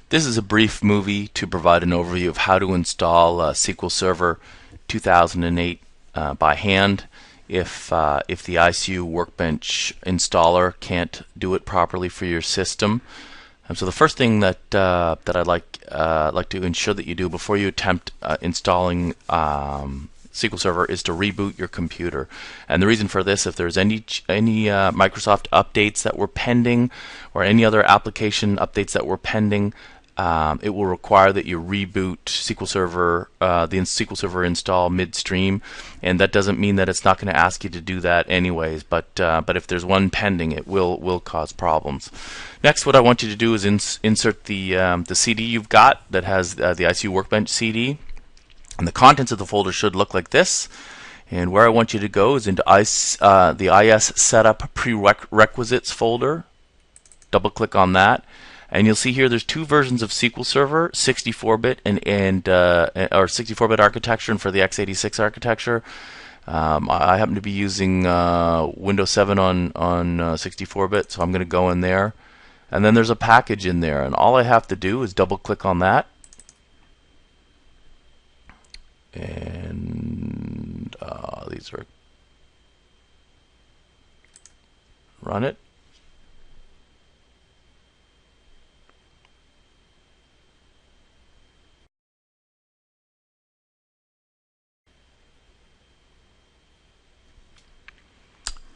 This is a brief movie to provide an overview of how to install SQL Server 2008 by hand if the ICU Workbench installer can't do it properly for your system. So the first thing that I'd like to ensure that you do before you attempt installing SQL Server is to reboot your computer. And the reason for this, if there's any Microsoft updates that were pending or any other application updates that were pending, it will require that you reboot SQL Server, the SQL Server install midstream, and that doesn't mean that it's not going to ask you to do that anyways. But if there's one pending, it will cause problems. Next, what I want you to do is insert the CD you've got that has the ICU Workbench CD, and the contents of the folder should look like this. And where I want you to go is into the IS Setup Prerequisites folder. Double click on that. And you'll see here there's two versions of SQL Server, 64-bit or 64-bit architecture, and for the x86 architecture. I happen to be using Windows 7 on 64-bit, so I'm going to go in there. And then there's a package in there, and all I have to do is double click on that. And these are run it.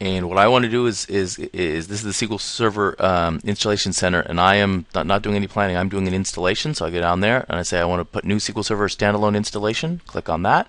And what I want to do is this is the SQL Server Installation Center, and I am not doing any planning. I'm doing an installation, so I go down there and I say I want to put new SQL Server standalone installation. Click on that.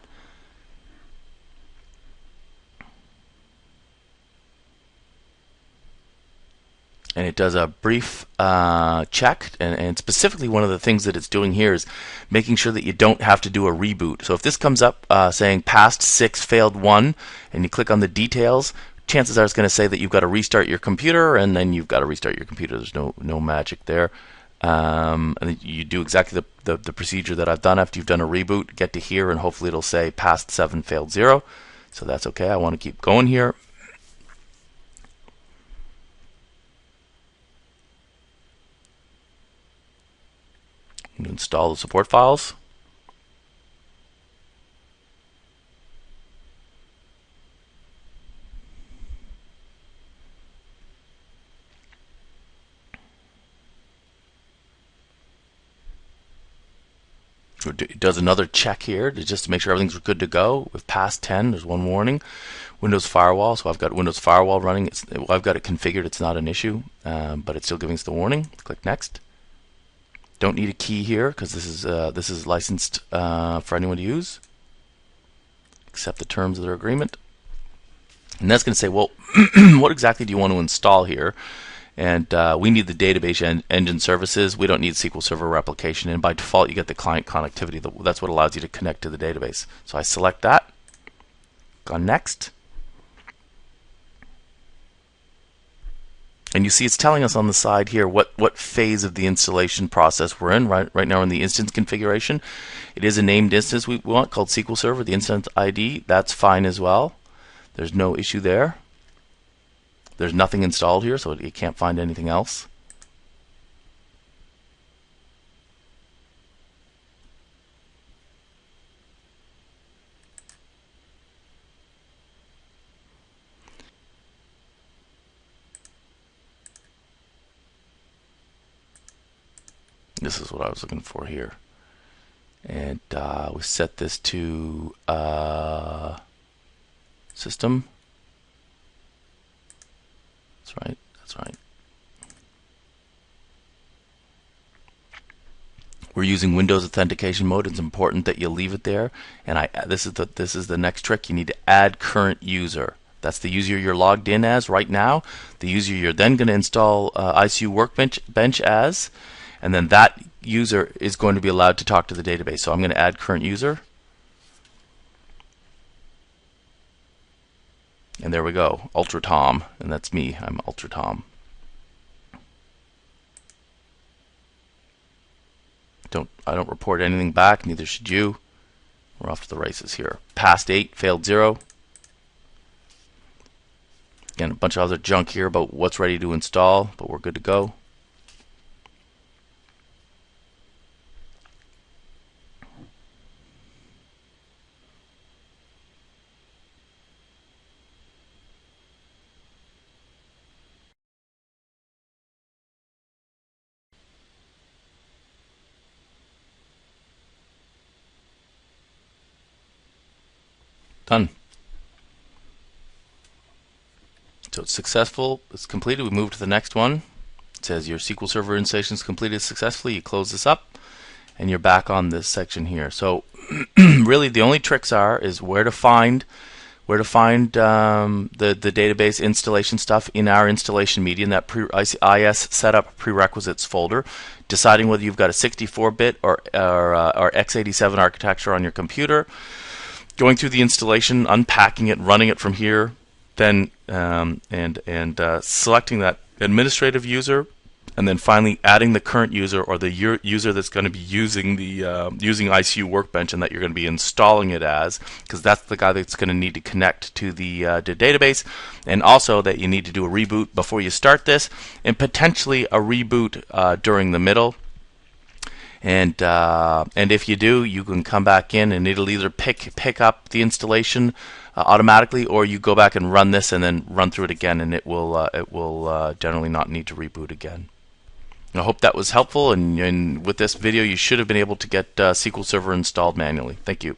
And it does a brief check, and specifically one of the things that it's doing here is making sure that you don't have to do a reboot. So if this comes up saying passed 6, failed 1, and you click on the details, chances are it's going to say that you've got to restart your computer, and then you've got to restart your computer. There's no magic there. And you do exactly the procedure that I've done. After you've done a reboot, get to here, and hopefully it'll say passed 7, failed 0. So that's okay. I want to keep going here. Install the support files. It does another check here just to make sure everything's good to go. With past 10, there's one warning. Windows Firewall, so I've got Windows Firewall running. I've got it configured. It's not an issue, but it's still giving us the warning. Click Next. Don't need a key here because this is licensed for anyone to use. Accept the terms of their agreement. And that's going to say, well, what exactly do you want to install here? And we need the database engine services. We don't need SQL Server replication. And by default, you get the client connectivity. That's what allows you to connect to the database. So I select that. Go Next. And you see it's telling us on the side here what phase of the installation process we're in. Right now in the instance configuration. It is a named instance we want called SQL Server. The instance ID, that's fine as well. There's no issue there. There's nothing installed here, so you can't find anything else. This is what I was looking for here. And we set this to system. That's right. That's right. We're using Windows authentication mode. It's important that you leave it there. And this is the next trick. You need to add current user. That's the user you're logged in as right now. The user you're then going to install ICU Workbench as. And then that user is going to be allowed to talk to the database. So I'm going to add current user. And there we go, Ultra Tom, and that's me. I'm Ultra Tom. I don't report anything back, neither should you. We're off to the races here. Passed 8, failed 0. Again, a bunch of other junk here about what's ready to install, but we're good to go. Done. So it's successful. It's completed. We move to the next one. It says your SQL Server installation is completed successfully. You close this up, and you're back on this section here. So really, the only tricks is where to find the database installation stuff in our installation media in that IS setup prerequisites folder, deciding whether you've got a 64-bit or x87 architecture on your computer, going through the installation, unpacking it, running it from here, then selecting that administrative user, and then finally adding the current user or the user that's going to be using the using ICU Workbench and that you're going to be installing it as, because that's the guy that's going to need to connect to the database, and also that you need to do a reboot before you start this, and potentially a reboot during the middle. And if you do, you can come back in and it'll either pick up the installation automatically, or you go back and run this and then run through it again, and it will generally not need to reboot again. I hope that was helpful, and with this video you should have been able to get SQL Server installed manually. Thank you.